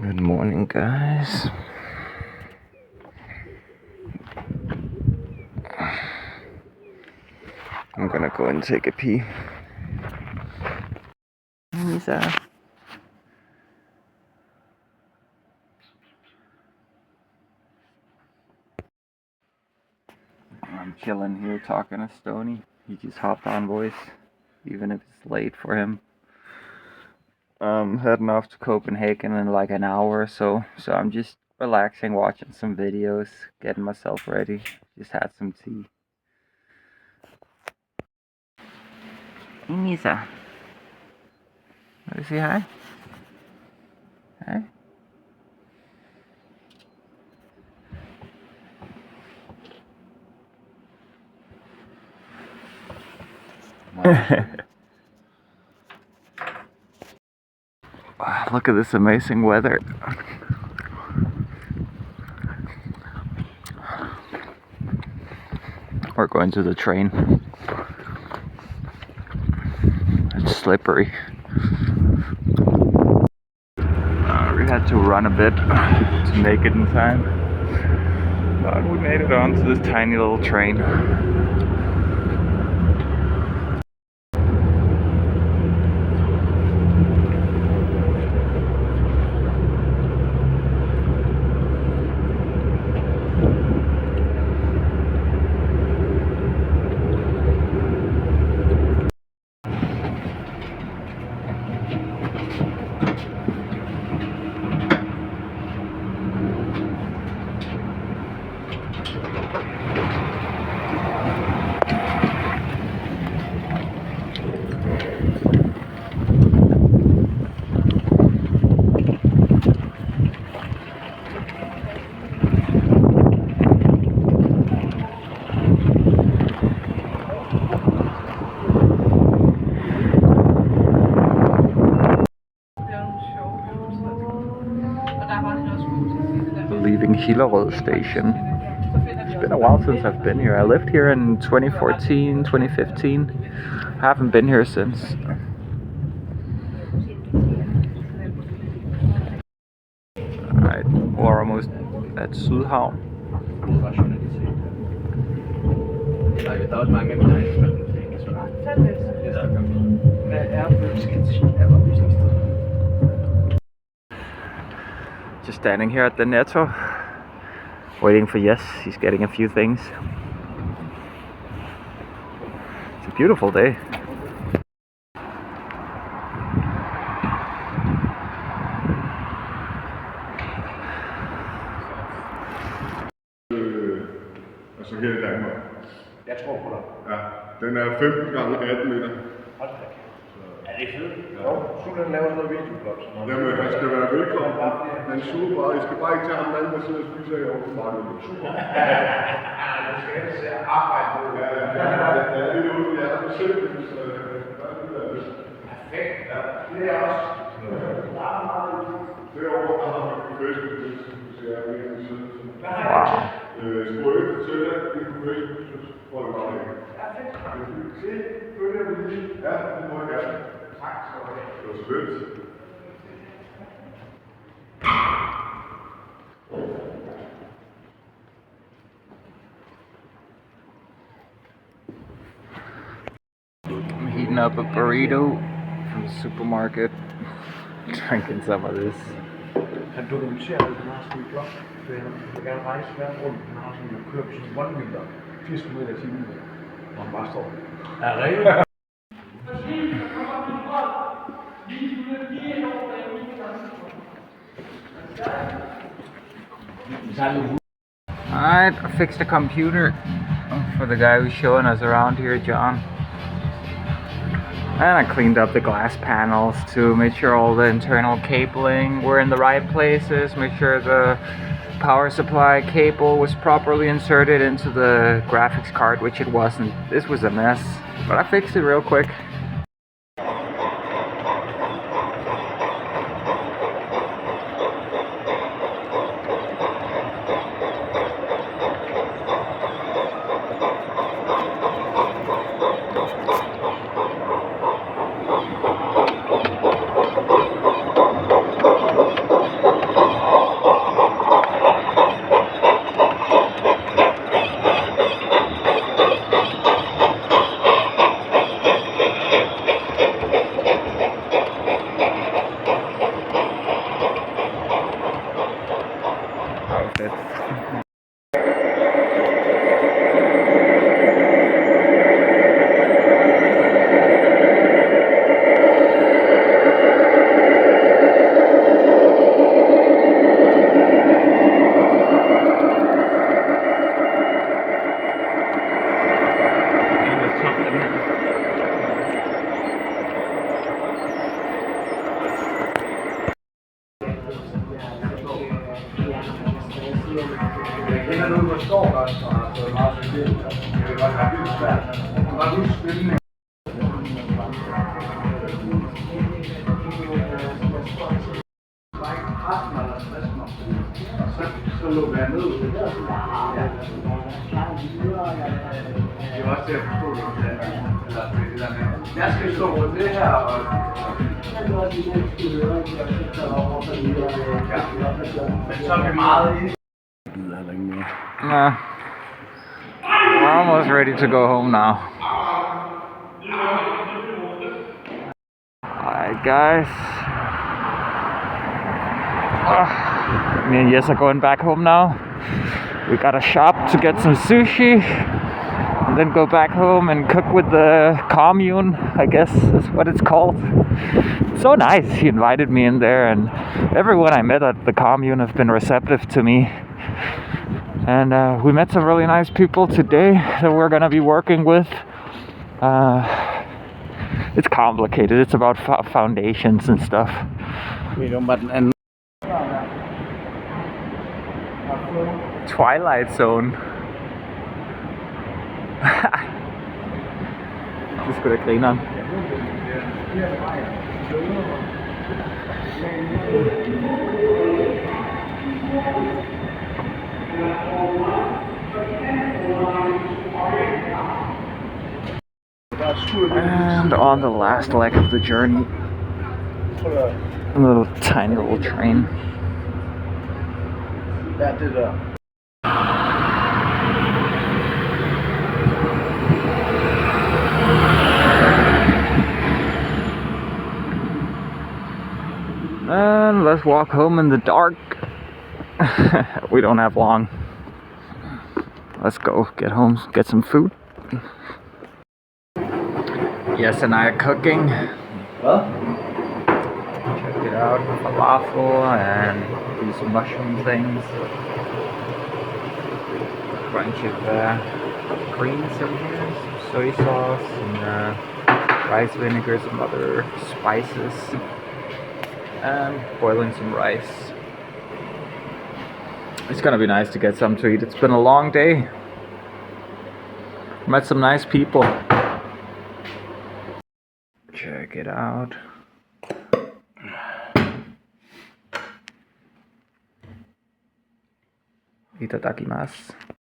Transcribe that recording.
Good morning, guys. I'm gonna go and take a pee. Lisa. I'm chilling here talking to Stony. He just hopped on voice, even if it's late for him. I'm heading off to Copenhagen in like an hour or so. So I'm just relaxing, watching some videos, getting myself ready. Just had some tea. Lisa. Want to say hi? Hi? Wow, look at this amazing weather. We're going to the train. It's slippery. We had to run a bit to make it in time. But we made it onto this tiny little train. Leaving Hillerød station. It's been a while since I've been here. I lived here in 2014, 2015. I haven't been here since. Alright, we're almost at Sydhavn. Just standing here at the Netto, waiting for Yes. He's getting a few things. It's a beautiful day. Altså her i Danmark. Jeg tror på dig. Ja, den er 15 gange 18 meter. Hold da. Er det fedt? Jo, Sulan laver sådan noget videoblog. Jamen, han skal være velkommen. Han suger bare. I skal bare ikke tage ham mand, der sidder og spiser i overmarkedet. Super. Ja, det skal ikke se arbejde på. Ja, det er lidt ude, vi er på simpelthen. Perfekt. Ja, det er også. Derovre, der har vi på Facebook, hvis jeg er virkelig sød. Wow. Sprøjt til det, det på Facebook, så får du bare ikke. Ja, fedt. Se, følger du lige? Ja, det må jeg gerne. Tak skal du have. Det var så lidt. I'm heating up a burrito from the supermarket. Drinking some of this. Han dokumenterer, at han har sådan en blok, for han vil gerne rejse verden rundt. Han har sådan en kører på sådan en one-wheeler, 80 km i timen, hvor han bare står. Er revet? Alright, I fixed the computer for the guy who's showing us around here, John. And I cleaned up the glass panels to make sure all the internal cabling were in the right places, make sure the power supply cable was properly inserted into the graphics card, which it wasn't. This was a mess, but I fixed it real quick. Så lukker jeg ned. Ja. Det er også til at forstå det, eller det der med, jeg skal stå rundt det her, og men så er vi meget ind. Nah. We're almost ready to go home now. Alright, guys. Me and Yes are going back home now. We gotta shop to get some sushi and then go back home and cook with the commune, I guess is what it's called. So nice. He invited me in there, and everyone I met at the commune have been receptive to me. And we met some really nice people today that we're gonna be working with. It's complicated. It's about foundations and stuff. Twilight Zone. Det skulle da grineren. And on the last leg of the journey, a little tiny little train. That did And let's walk home in the dark. We don't have long. Let's go get home, get some food. Yes, and I are cooking. What? Check it out, falafel and these mushroom things. A bunch of greens in here, some soy sauce and rice vinegar, some other spices, and boiling some rice. It's gonna be nice to get something to eat. It's been a long day. Met some nice people. Check it out. Itadakimasu.